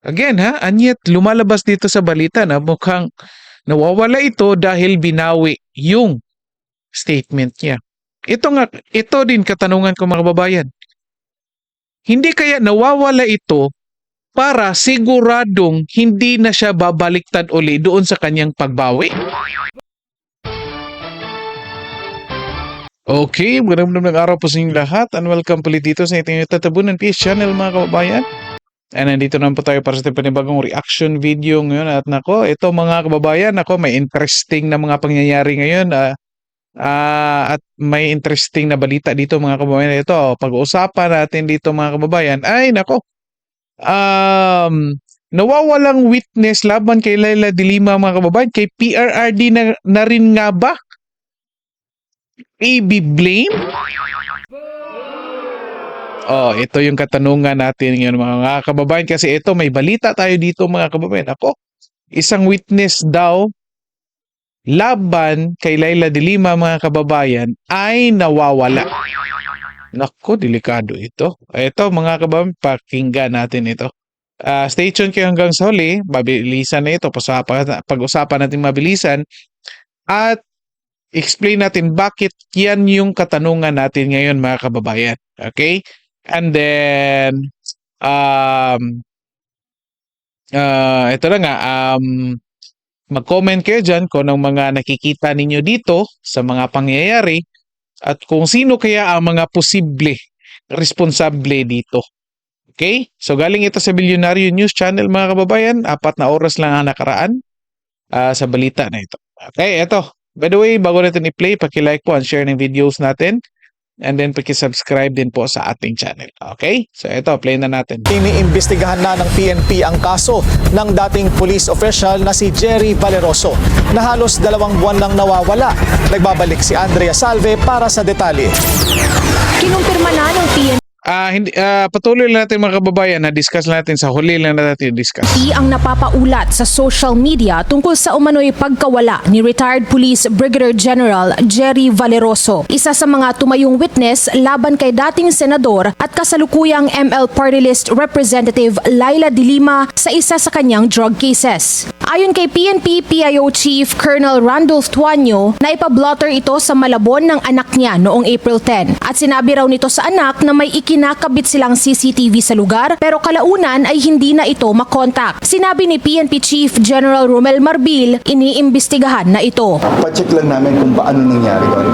Again ha, anyet lumalabas dito sa balita na mukhang nawawala ito dahil binawi yung statement niya. Ito din katanungan ko mga kababayan. Hindi kaya nawawala ito para siguradong hindi na siya babaliktad uli doon sa kanyang pagbawi? Okay, magandang araw po sa inyong lahat and welcome ulit dito sa inyong Tatabunan PS channel mga kababayan. And nandito naman po tayo para sa panibagong reaction video ngayon. At nako, ito mga kababayan, may interesting na mga pangyayari ngayon. At may interesting na balita dito mga kababayan. Ito, pag-uusapan natin dito mga kababayan. Ay nako, nawawalang witness laban kay Laila de Lima mga kababayan. Kay PRRD na rin nga ba i-blame? Oh, ito yung katanungan natin ngayon mga kababayan kasi ito may balita tayo dito mga kababayan. Ako, isang witness daw laban kay Laila de Lima mga kababayan ay nawawala. Nako, delikado ito. Ito mga kababayan, pakinggan natin ito. Stay tuned kayo hanggang sa huli. Mabilisan na ito. Pag-usapan natin mabilisan. At explain natin bakit yan yung katanungan natin ngayon mga kababayan. Okay? And then, ito na nga, mag-comment kayo dyan kung anong mga nakikita ninyo dito sa mga pangyayari at kung sino kaya ang mga posible responsable dito. Okay? So galing ito sa Bilyonaryo News Channel mga kababayan. 4 na oras lang ang nakaraan sa balita na ito. Okay, ito. By the way, bago natin i-play, paki-like po and share ng videos natin. And then paki-subscribe din po sa ating channel. Okay? So ito, play na natin. Iniimbestigahan na ng PNP ang kaso ng dating police official na si Jerry Valeroso na halos 2 buwan lang nawawala. Nagbabalik si Andrea Salve para sa detalye. Kinumpirma na ng PNP Patuloy lang natin mga kababayan na discuss natin sa huli lang natin discuss. ang napapaulat sa social media tungkol sa umano'y pagkawala ni retired Police Brigadier General Jerry Valeroso, isa sa mga tumayong witness laban kay dating senador at kasalukuyang ML Party List Representative Laila de Lima sa isa sa kanyang drug cases. Ayon kay PNP PIO Chief Colonel Randolph Tuanyo, naipablotter ito sa Malabon ng anak niya noong April 10 at sinabi raw nito sa anak na may ikinakabit silang CCTV sa lugar pero kalaunan ay hindi na ito makontak. Sinabi ni PNP Chief General Romel Marbil, iniimbestigahan na ito. Pa-check lang namin kung paano nangyari yun.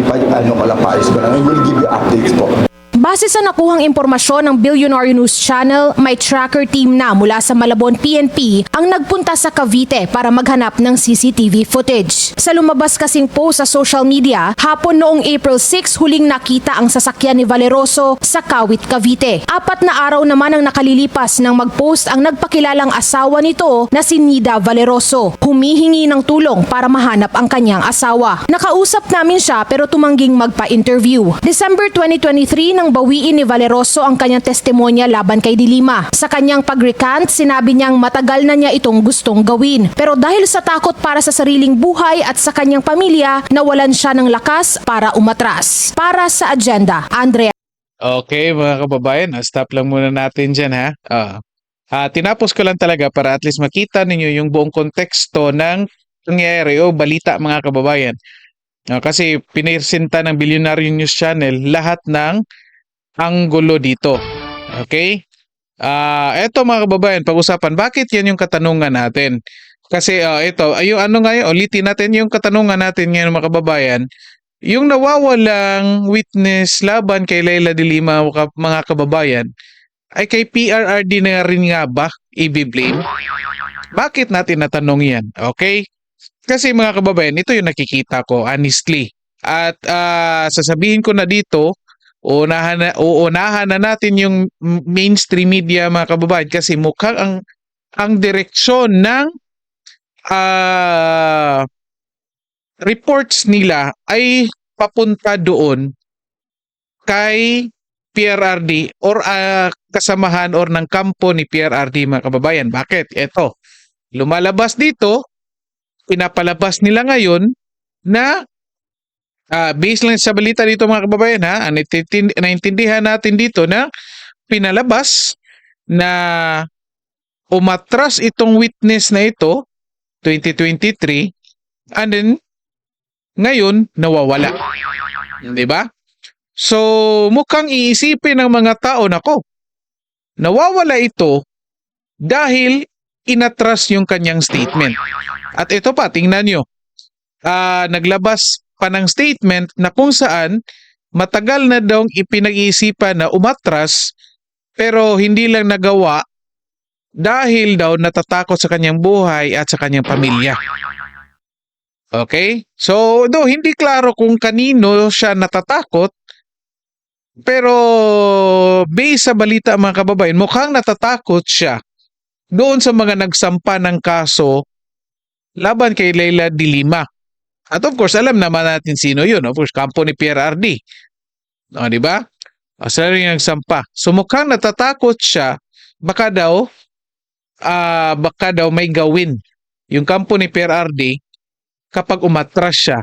Ay, kalapayos ko lang. We'll give you updates po. Base sa nakuhang impormasyon ng Bilyonaryo News Channel, may tracker team na mula sa Malabon PNP ang nagpunta sa Cavite para maghanap ng CCTV footage. Sa lumabas kasing post sa social media, hapon noong April 6 huling nakita ang sasakyan ni Valeroso sa Kawit, Cavite. 4 na araw naman ang nakalilipas nang mag-post ang nagpakilalang asawa nito na si Nida Valeroso. Humihingi ng tulong para mahanap ang kanyang asawa. Nakausap namin siya pero tumangging magpa-interview. December 2023 nang bawiin ni Valeroso ang kanyang testimonya laban kay de Lima. Sa kanyang pag-recant, sinabi niyang matagal na niya itong gustong gawin. Pero dahil sa takot para sa sariling buhay at sa kanyang pamilya, nawalan siya ng lakas para umatras. Para sa agenda, Andrea. Okay mga kababayan, stop lang muna natin dyan ha. Tinapos ko lang talaga para at least makita ninyo yung buong konteksto ng nangyayari o balita mga kababayan. Kasi piniresenta ng Bilyonaryo News Channel lahat ng anggulo dito. Okay? Eto mga kababayan, pag-usapan, bakit yan yung katanungan natin? Kasi ito, yung ano ngayon, ulitin natin yung katanungan natin ngayon mga kababayan. Yung nawawalang witness laban kay Laila de Lima mga kababayan, ay kay PRRD na rin nga ba i-blame? Bakit natin natanong yan? Okay? Kasi mga kababayan, ito yung nakikita ko honestly. At sasabihin ko na dito, uunahan na natin yung mainstream media mga kababayan kasi mukhang ang direksyon ng reports nila ay papunta doon kay PRRD or kasamahan or ng kampo ni PRRD mga kababayan. Bakit? Ito, lumalabas dito, pinapalabas nila ngayon na based lang sa balita dito mga kababayan ha, naintindihan natin dito na pinalabas na umatras itong witness na ito, 2023, and then, ngayon, nawawala. Di ba? So, mukhang iisipin ng mga tao, nako, nawawala ito dahil inatras yung kanyang statement. At ito pa, tingnan nyo, naglabas pa ng statement na kung saan matagal na daw ipinag-iisipan na umatras pero hindi lang nagawa dahil daw natatakot sa kanyang buhay at sa kanyang pamilya. Okay? So, hindi klaro kung kanino siya natatakot, pero based sa balita mga kababayan, mukhang natatakot siya doon sa mga nagsampa ng kaso laban kay Leila de Lima. At of course, alam naman natin sino yun. Of course, kampo ni PRRD. O, di ba? Sila rin yung nagsampa. So mukhang natatakot siya, baka daw may gawin yung kampo ni PRRD kapag umatras siya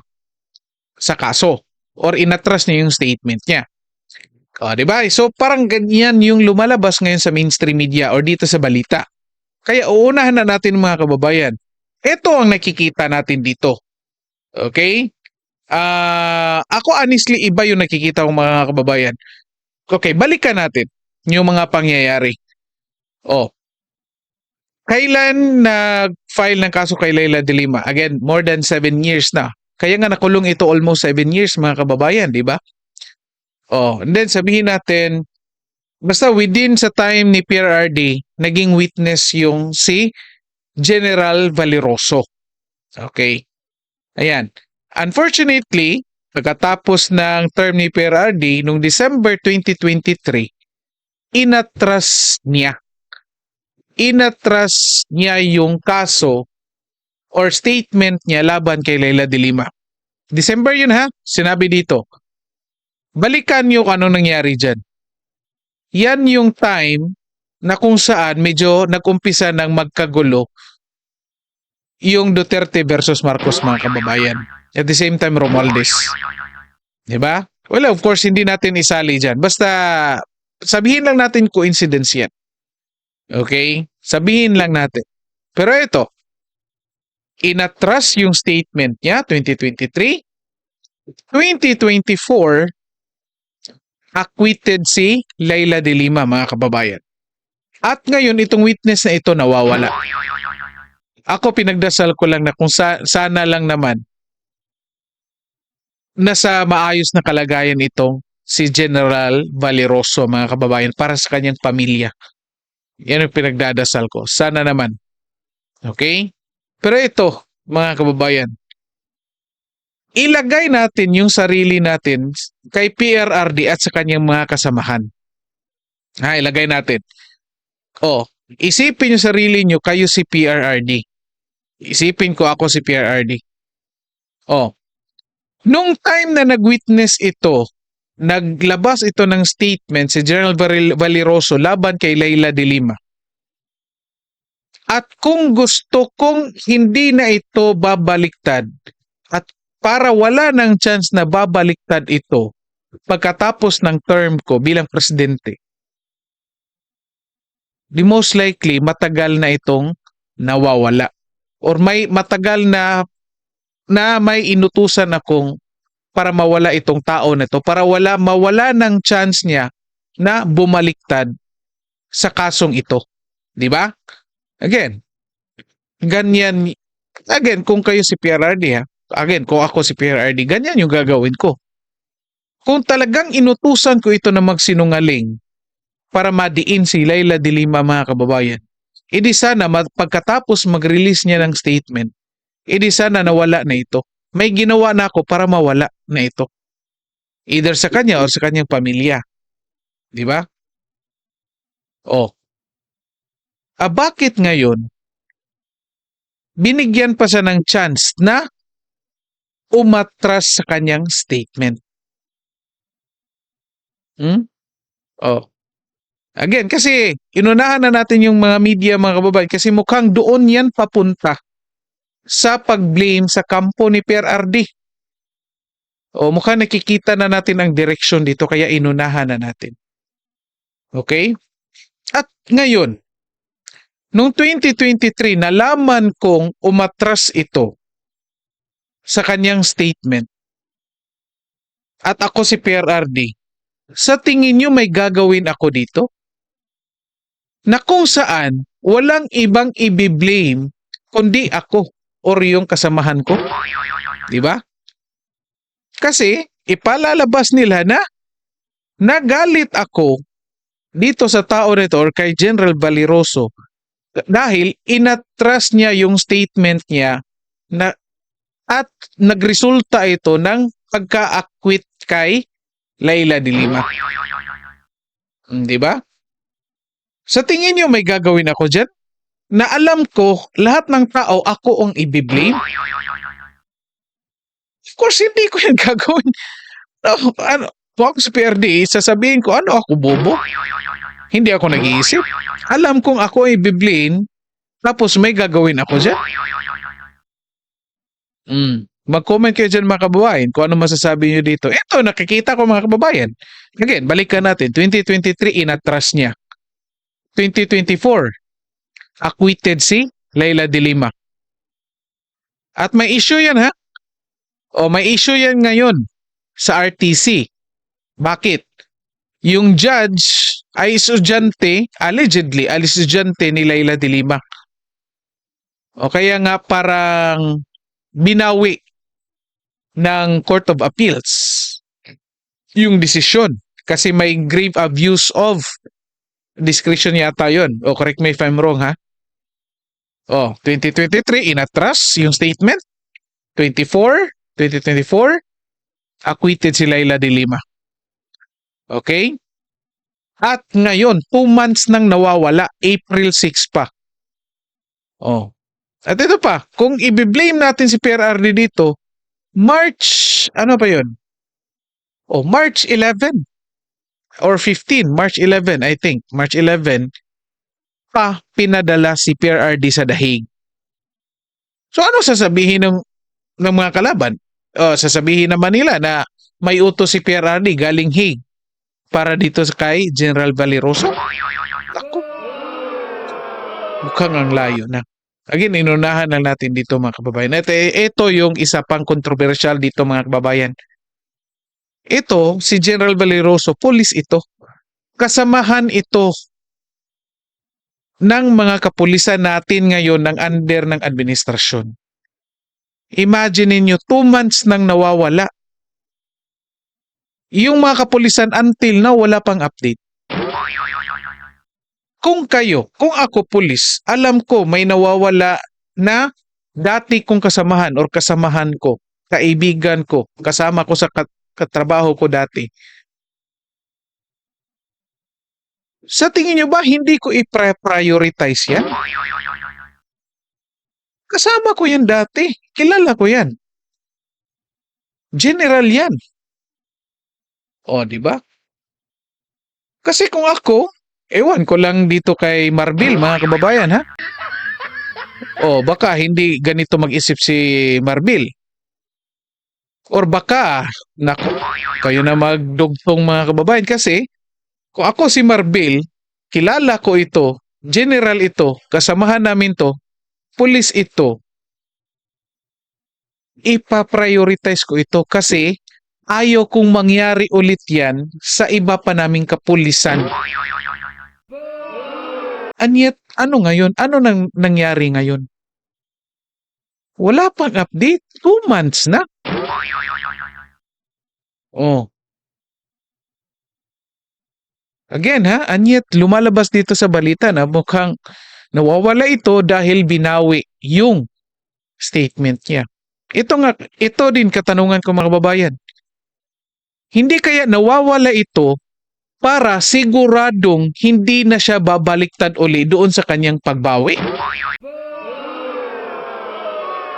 sa kaso or inatras niya yung statement niya. O, di ba? So parang ganyan yung lumalabas ngayon sa mainstream media or dito sa balita. Kaya uunahan na natin mga kababayan. Ito ang nakikita natin dito. Okay? Ako honestly, iba yung nakikita ko mga kababayan. Okay, balikan natin yung mga pangyayari. Kailan nag-file ng kaso kay Leila de Lima? Again, more than 7 years na. Kaya nga nakulong ito almost 7 years mga kababayan, di ba? And then sabihin natin, basta within sa time ni PRRD, naging witness yung si General Valeroso. Okay. Ayan. Unfortunately, pagkatapos ng term ni PRRD, noong December 2023, inatras niya yung kaso or statement niya laban kay Leila de Lima. December yun ha, sinabi dito. Balikan niyo kung anong nangyari dyan. Yan yung time na kung saan medyo nag-umpisa ng magkagulo yung Duterte versus Marcos mga kababayan. At the same time, Romualdez. Diba? Well, of course, hindi natin isali dyan. Basta, sabihin lang natin coincidence yan. Okay? Sabihin lang natin. Pero ito, inatras yung statement niya, 2023. 2024, acquitted si Leila de Lima, mga kababayan. At ngayon, itong witness na ito nawawala. Ako pinagdasal ko lang na kung sana lang naman nasa maayos na kalagayan itong si General Valeroso mga kababayan para sa kanyang pamilya. Yan ang pinagdadasal ko. Sana naman. Okay? Pero ito, mga kababayan, ilagay natin yung sarili natin kay PRRD at sa kanyang mga kasamahan. Ilagay natin. Isipin yung sarili nyo, kayo si PRRD. Isipin ko ako si PRRD. Nung time na nag-witness ito, naglabas ito ng statement si General Valeroso laban kay Leila de Lima. At kung gusto kong hindi na ito babaliktad at para wala ng chance na babaliktad ito pagkatapos ng term ko bilang presidente, the most likely matagal na itong nawawala. Or may matagal na may inutusan akong para mawala itong tao na ito, para mawala ng chance niya na bumaliktad sa kasong ito. Di ba? Again, ganyan. Again, kung kayo si PRRD again, kung ako si PRRD, ganyan yung gagawin ko. Kung talagang inutusan ko ito na magsinungaling para madiin si Leila de Lima mga kababayan, edi sana pagkatapos mag-release niya ng statement, edi sana nawala na ito. May ginawa na ako para mawala na ito. Either sa kanya o sa kanyang pamilya. Di ba? Bakit ngayon binigyan pa siya ng chance na umatras sa kanyang statement? Again, kasi inunahan na natin yung mga media mga kababayan kasi mukhang doon yan papunta sa pag-blame sa kampo ni PRRD. Mukhang nakikita na natin ang direksyon dito kaya inunahan na natin. Okay? At ngayon, Noong 2023, nalaman kong umatras ito sa kanyang statement. At ako si PRRD. Sa tingin nyo may gagawin ako dito? Na kung saan walang ibang i-blame kundi ako or yung kasamahan ko. Di ba? Kasi ipalalabas nila na nagalit ako dito sa tao nito or kay General Valeroso dahil inatras niya yung statement niya na at nagresulta ito ng pagka-acquit kay Leila de Lima. Di ba? Sa tingin niyo may gagawin ako dyan? Na alam ko lahat ng tao ako ang i-blame? Of course, hindi ko yan gagawin. No, kung ako sa PRD, sasabihin ko, ano ako, bobo? Hindi ako nag-iisip. Alam kong ako ay i-blame, tapos may gagawin ako dyan. Mag-comment kayo dyan mga kababayan kung ano masasabi nyo dito. Ito, nakikita ko mga kababayan. Again, balikan natin. 2023, inatras niya. 2024, acquitted si Leila de Lima. At may issue yan ha? O may issue yan ngayon sa RTC. Bakit? Yung judge ay estudyante, allegedly, estudyante ni Leila de Lima. O kaya nga parang binawi ng Court of Appeals yung desisyon kasi may grave abuse of discretion yata yun. O correct me if I'm wrong ha. O 2023 inatras yung statement. 2024 acquitted si Leila de Lima. Okay? At ngayon 2 months nang nawawala, April 6 pa. Oh. At ito pa, kung i-blame natin si PRRD dito, March, ano pa yun? Oh, March 11 or 15, March 11, I think. March 11 pa pinadala si PRRD sa The Hague. So ano sasabihin ng mga kalaban? Sasabihin naman nila na may utos si PRRD galing Hague para dito kay General Valeroso. Ako, mukhang ang layo na. Again, inunahan lang natin dito mga kababayan. Ito yung isa pang kontrobersyal dito mga kababayan. Ito, si General Valeroso, police ito. Kasamahan ito ng mga kapulisan natin ngayon ng under ng administrasyon. Imagine niyo 2 months nang nawawala. Yung mga kapulisan until now wala pang update. Kung ako pulis, alam ko may nawawala na dati kong kasamahan or kasamahan ko, kaibigan ko, kasama ko sa katrabaho ko dati. Sa tingin nyo ba hindi ko i-prioritize yan? Kasama ko yan dati. Kilala ko yan. General yan. O, di ba? Kasi kung ako, ewan ko lang dito kay Marbil, mga kababayan, ha? O, baka hindi ganito mag-isip si Marbil. Or baka, naku, kayo na magdugtong mga kababayan. Kasi, kung ako si Marbil, kilala ko ito, general ito, kasamahan namin to, pulis ito, ipa-prioritize ko ito kasi ayaw kong mangyari ulit yan sa iba pa naming kapulisan. And yet, ano ngayon? Ano nangyari ngayon? Wala pang update. 2 months na. Oh. Again ha, and yet lumalabas dito sa balita na mukhang nawawala ito dahil binawi yung statement niya. Ito din katanungan ko mga kababayan. Hindi kaya nawawala ito para siguradong hindi na siya babaliktad uli doon sa kanyang pagbawi?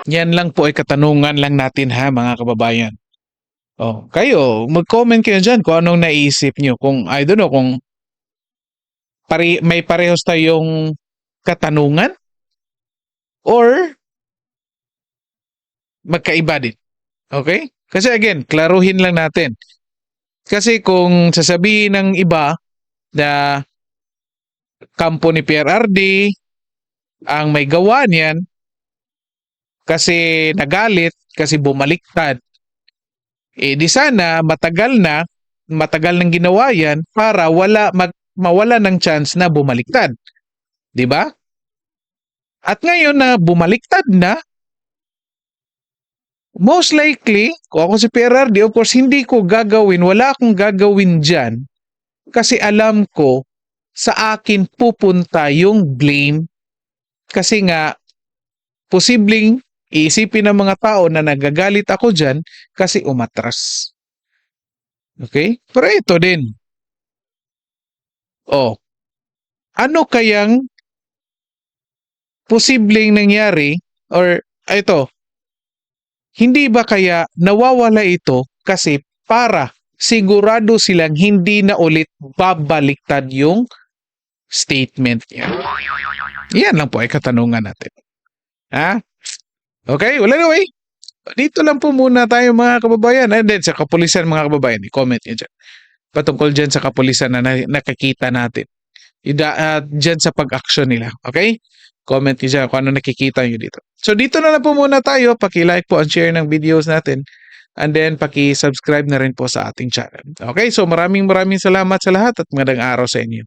Yan lang po ay katanungan lang natin ha mga kababayan. Oh, kayo, mag-comment kayo dyan kung anong naisip nyo. Kung, I don't know, kung may parehos tayong katanungan or magkaiba din. Okay? Kasi again, klaruhin lang natin. Kasi kung sasabihin ng iba na kampo ni PRRD, ang may gawa niyan kasi nagalit, kasi bumaliktad. Di sana matagal nang ginawa yan para mawala ng chance na bumaliktad. 'Di ba? At ngayon na bumaliktad na, most likely, kung ako si PRRD, of course, wala akong gagawin dyan kasi alam ko sa akin pupunta yung blame kasi nga, posibleng iisipin ng mga tao na nagagalit ako dyan kasi umatras. Okay? Pero ito din. Ano kayang posibleng nangyari or ito, hindi ba kaya nawawala ito kasi para sigurado silang hindi na ulit babaliktad yung statement niya? Yan lang po ay katanungan natin. Ha? Okay, well anyway, dito lang po muna tayo mga kababayan. And then sa kapulisan mga kababayan, i-comment nyo dyan. Patungkol dyan sa kapulisan na nakikita natin. Dyan sa pag-action nila. Okay? Comment nyo dyan kung ano nakikita nyo dito. So dito na lang po muna tayo. Paki-like po and share ng videos natin. And then paki-subscribe na rin po sa ating channel. Okay? So maraming salamat sa lahat at magandang araw sa inyo.